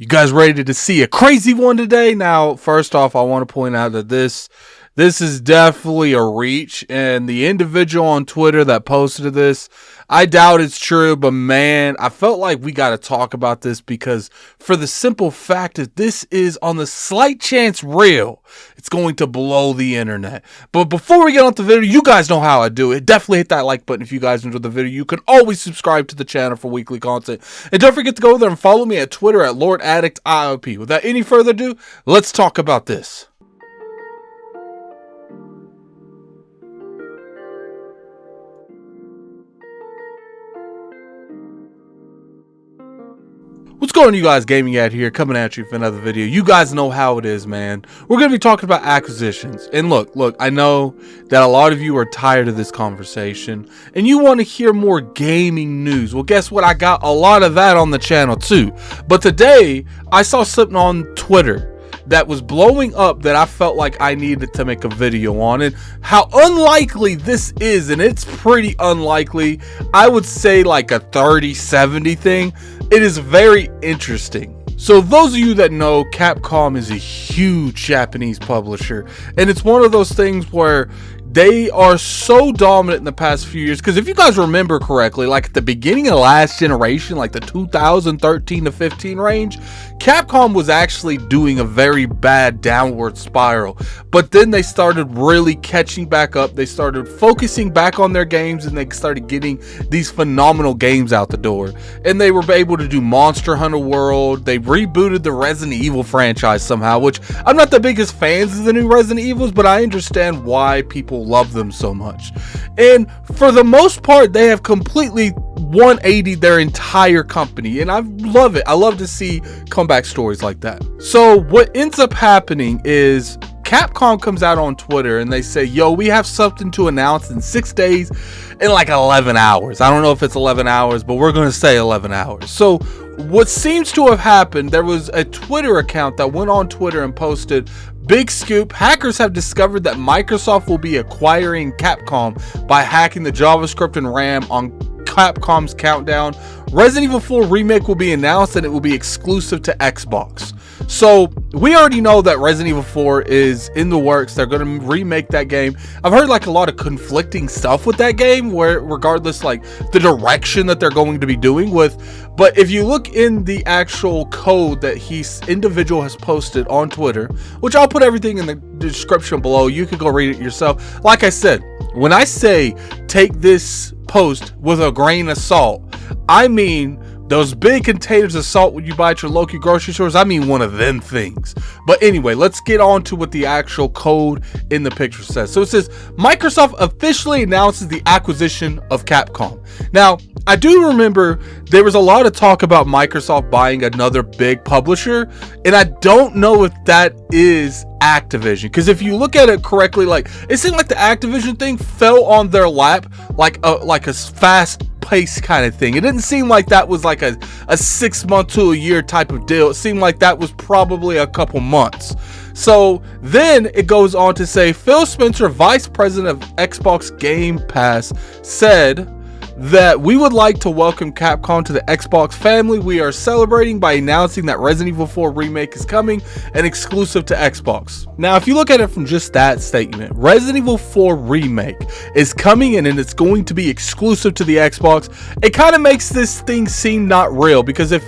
You guys ready to see a crazy one today? Now, first off, I want to point out that this is definitely a reach, and the individual on Twitter that posted this, I doubt it's true, but man, I felt like we got to talk about this because for the simple fact that this is on the slight chance real, it's going to blow the internet. But before we get on the video, you guys know how I do it. Definitely hit that like button if you guys enjoyed the video. You can always subscribe to the channel for weekly content. And don't forget to go there and follow me at Twitter at Addict IOP. Without any further ado, let's talk about this. What's going on, you guys? Gaming Ad here, coming at you for another video. You guys know how it is, man. We're going to be talking about acquisitions. And look, I know that a lot of you are tired of this conversation and you want to hear more gaming news. Well, guess what? I got a lot of that on the channel too. But today, I saw something on Twitter that was blowing up that I felt like I needed to make a video on, and how unlikely this is, and it's pretty unlikely. I would say like a 30-70 thing. It is very interesting. So those of you that know, Capcom is a huge Japanese publisher, and it's one of those things where they are so dominant in the past few years. Because if you guys remember correctly, like at the beginning of the last generation, like the 2013 to 15 range, Capcom was actually doing a very bad downward spiral. But then they started really catching back up. They started focusing back on their games, and they started getting these phenomenal games out the door. And they were able to do Monster Hunter World. They rebooted the Resident Evil franchise somehow, which I'm not the biggest fans of the new Resident Evils, but I understand why people love them so much. And for the most part, they have completely 180'd their entire company, and I love it. I love to see comeback stories like that. So what ends up happening is Capcom comes out on Twitter and they say, yo, we have something to announce in 6 days in like 11 hours. I don't know if it's 11 hours, but we're going to say 11 hours. So what seems to have happened, there was a Twitter account that went on Twitter and posted, "Big scoop, hackers have discovered that Microsoft will be acquiring Capcom by hacking the JavaScript and RAM on Capcom's Countdown. Resident Evil 4 Remake will be announced and it will be exclusive to Xbox." So we already know that Resident Evil 4 is in the works. They're going to remake that game. I've heard like a lot of conflicting stuff with that game, where regardless like the direction that they're going to be doing with. But if you look in the actual code that individual has posted on Twitter, which I'll put everything in the description below, you can go read it yourself. Like I said, when I say take this post with a grain of salt, I mean those big containers of salt when you buy at your local grocery stores. I mean one of them things. But anyway, let's get on to what the actual code in the picture says. So it says, Microsoft officially announces the acquisition of Capcom. Now, I do remember there was a lot of talk about Microsoft buying another big publisher, and I don't know if that is Activision, because if you look at it correctly, like it seemed like the Activision thing fell on their lap like a fast pace kind of thing. It didn't seem like that was like a 6 month to a year type of deal. It seemed like that was probably a couple months. So then it goes on to say, Phil Spencer, vice president of Xbox Game Pass, said that we would like to welcome Capcom to the Xbox family. We are celebrating by announcing that Resident Evil 4 Remake is coming and exclusive to Xbox. Now, if you look at it from just that statement, Resident Evil 4 Remake is coming in and it's going to be exclusive to the Xbox. It kind of makes this thing seem not real, because if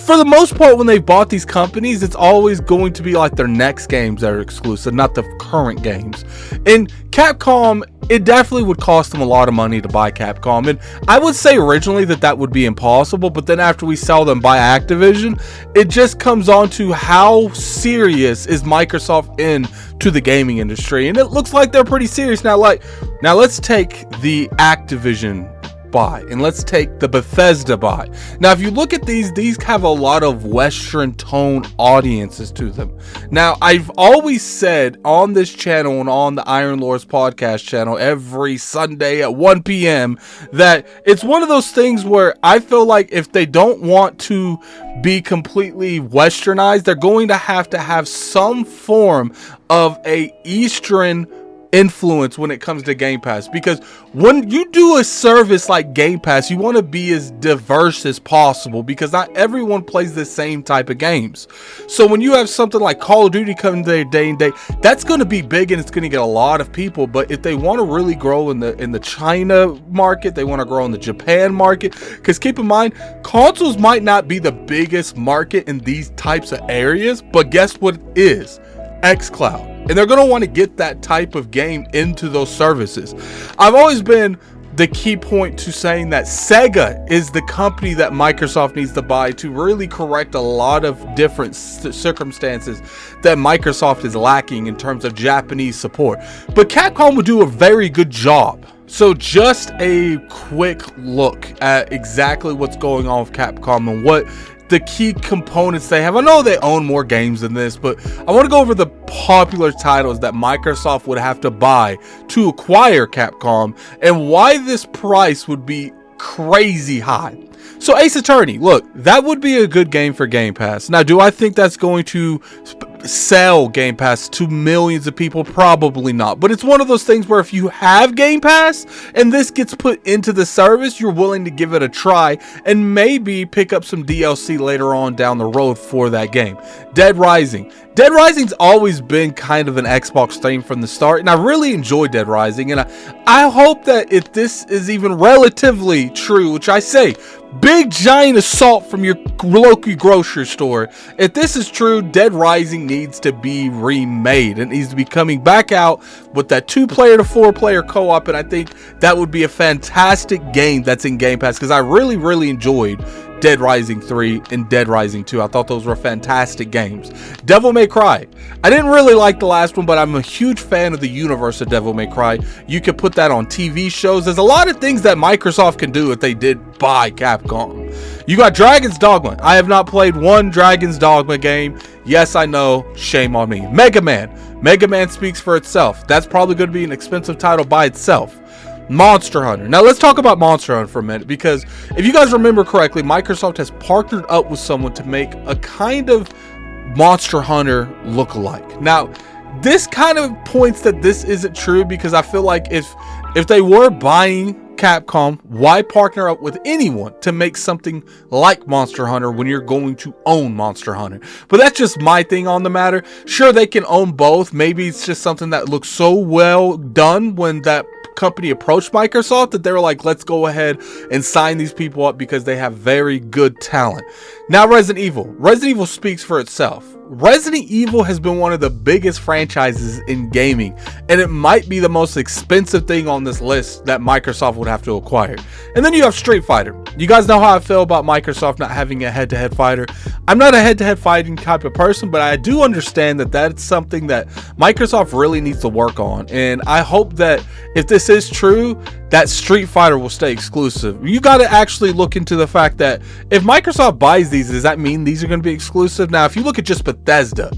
for the most part, when they've bought these companies, it's always going to be like their next games that are exclusive, not the current games. And Capcom, it definitely would cost them a lot of money to buy Capcom. And I would say originally that would be impossible, but then after we sell them by Activision, it just comes on to how serious is Microsoft in to the gaming industry. And it looks like they're pretty serious. Now let's take the Activision buy and let's take the Bethesda buy. Now, if you look at these have a lot of Western tone audiences to them. Now, I've always said on this channel and on the Iron Lords podcast channel every Sunday at 1 p.m. that it's one of those things where I feel like if they don't want to be completely westernized, they're going to have some form of a Eastern influence when it comes to Game Pass, because when you do a service like Game Pass, you want to be as diverse as possible, because not everyone plays the same type of games. So when you have something like Call of Duty coming there day and day, that's going to be big and it's going to get a lot of people. But if they want to really grow in the China market, they want to grow in the Japan market, because keep in mind, consoles might not be the biggest market in these types of areas, but guess what it is? xCloud. And they're going to want to get that type of game into those services. I've always been the key point to saying that Sega is the company that Microsoft needs to buy to really correct a lot of different circumstances that Microsoft is lacking in terms of Japanese support. But Capcom will do a very good job. So just a quick look at exactly what's going on with Capcom and what the key components they have. I know they own more games than this, but I want to go over the popular titles that Microsoft would have to buy to acquire Capcom and why this price would be crazy high. So Ace Attorney, look, that would be a good game for Game Pass. Now, do I think that's going to sell Game Pass to millions of people? Probably not. But it's one of those things where if you have Game Pass and this gets put into the service, you're willing to give it a try and maybe pick up some DLC later on down the road for that game. Dead Rising. Dead Rising's always been kind of an Xbox thing from the start, and I really enjoy Dead Rising, and I hope that if this is even relatively true, which I say, big giant assault from your local grocery store, if this is true, Dead Rising needs to be remade. It needs to be coming back out with that 2-player to 4-player co-op, and I think that would be a fantastic game that's in Game Pass, because I really enjoyed Dead Rising 3 and Dead Rising 2. I thought those were fantastic games. Devil May Cry. I didn't really like the last one, but I'm a huge fan of the universe of Devil May Cry. You could put that on TV shows. There's a lot of things that Microsoft can do if they did buy Capcom. You got Dragon's Dogma. I have not played one Dragon's Dogma game. Yes, I know. Shame on me. Mega Man. Mega Man speaks for itself. That's probably going to be an expensive title by itself. Monster Hunter. Now let's talk about Monster Hunter for a minute, because if you guys remember correctly, Microsoft has partnered up with someone to make a kind of Monster Hunter look-alike. Now this kind of points that this isn't true, because I feel like if they were buying Capcom, why partner up with anyone to make something like Monster Hunter when you're going to own Monster Hunter? But that's just my thing on the matter. Sure, they can own both. Maybe it's just something that looks so well done when that company approached Microsoft that they were like, let's go ahead and sign these people up because they have very good talent. Now Resident Evil. Resident Evil speaks for itself. Resident Evil has been one of the biggest franchises in gaming, and it might be the most expensive thing on this list that Microsoft would have to acquire. And then you have Street Fighter. You guys know how I feel about Microsoft not having a head-to-head fighter. I'm not a head-to-head fighting type of person, but I do understand that that's something that Microsoft really needs to work on. And I hope that if this is true, that Street Fighter will stay exclusive. You got to actually look into the fact that if Microsoft buys these, does that mean these are going to be exclusive? Now, if you look at just Bethesda,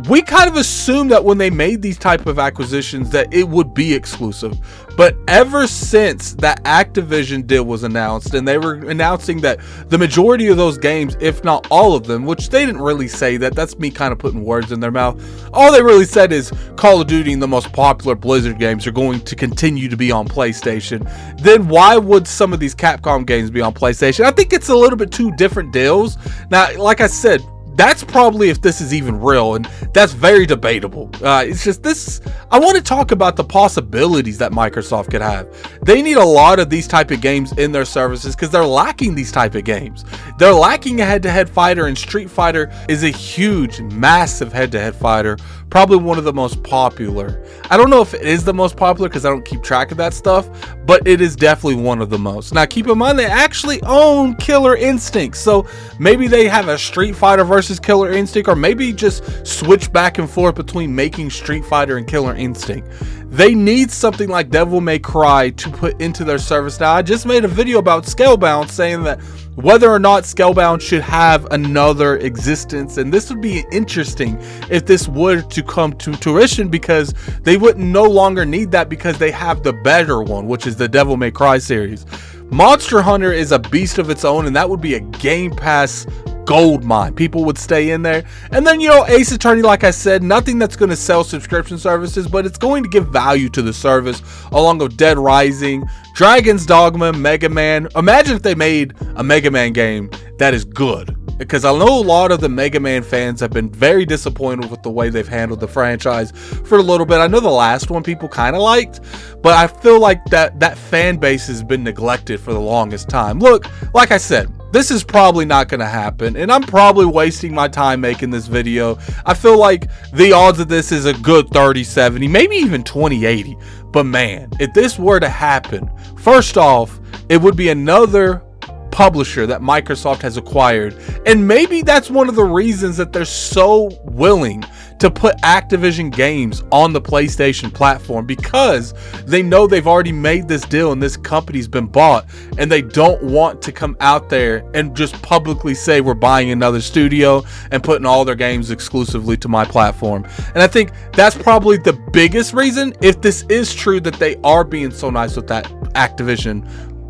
we kind of assumed that when they made these type of acquisitions that it would be exclusive. But ever since that Activision deal was announced, and they were announcing that the majority of those games, if not all of them, which they didn't really say that, that's me kind of putting words in their mouth. All they really said is Call of Duty and the most popular Blizzard games are going to continue to be on PlayStation. Then why would some of these Capcom games be on PlayStation? I think it's a little bit two different deals. Now, like I said, that's probably if this is even real, and that's very debatable. It's just this, I want to talk about the possibilities that Microsoft could have. They need a lot of these type of games in their services because they're lacking these type of games. They're lacking a head-to-head fighter, and Street Fighter is a huge, massive head-to-head fighter. Probably one of the most popular. I don't know if it is the most popular because I don't keep track of that stuff, but it is definitely one of the most. Now keep in mind they actually own Killer Instinct, so maybe they have a Street Fighter versus Killer Instinct, or maybe just switch back and forth between making Street Fighter and Killer Instinct. They need something like Devil May Cry to put into their service. Now I just made a video about Scalebound saying that whether or not Scalebound should have another existence, and this would be interesting if this were to come to fruition, because they wouldn't no longer need that because they have the better one, which is the Devil May Cry series. Monster Hunter is a beast of its own, and that would be a Game Pass gold mine. People would stay in there. And then, you know, Ace Attorney, like I said, nothing that's going to sell subscription services, but it's going to give value to the service, along with Dead Rising, Dragon's Dogma, Mega Man. Imagine if they made a Mega Man game that is good. Because I know a lot of the Mega Man fans have been very disappointed with the way they've handled the franchise for a little bit. I know the last one people kind of liked, but I feel like that fan base has been neglected for the longest time. Look, like I said, this is probably not going to happen, and I'm probably wasting my time making this video. I feel like the odds of this is a good 30-70, maybe even 20-80. But man, if this were to happen, first off, it would be another publisher that Microsoft has acquired, and maybe that's one of the reasons that they're so willing to put Activision games on the PlayStation platform, because they know they've already made this deal and this company's been bought, and they don't want to come out there and just publicly say we're buying another studio and putting all their games exclusively to my platform. And I think that's probably the biggest reason, if this is true, that they are being so nice with that Activision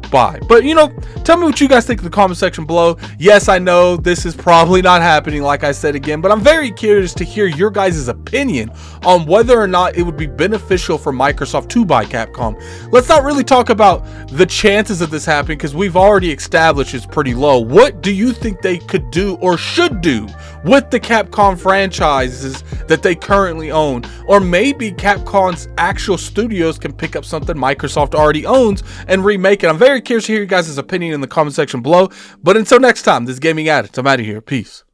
buy. But, you know, tell me what you guys think in the comment section below. Yes, I know this is probably not happening, like I said again, but I'm very curious to hear your guys' opinion on whether or not it would be beneficial for Microsoft to buy Capcom. Let's not really talk about the chances of this happening, because we've already established it's pretty low. What do you think they could do or should do with the Capcom franchises that they currently own? Or maybe Capcom's actual studios can pick up something Microsoft already owns and remake it. I'm very curious to hear your guys' opinion in the comment section below. But until next time, this is Gaming Addict. I'm out of here. Peace.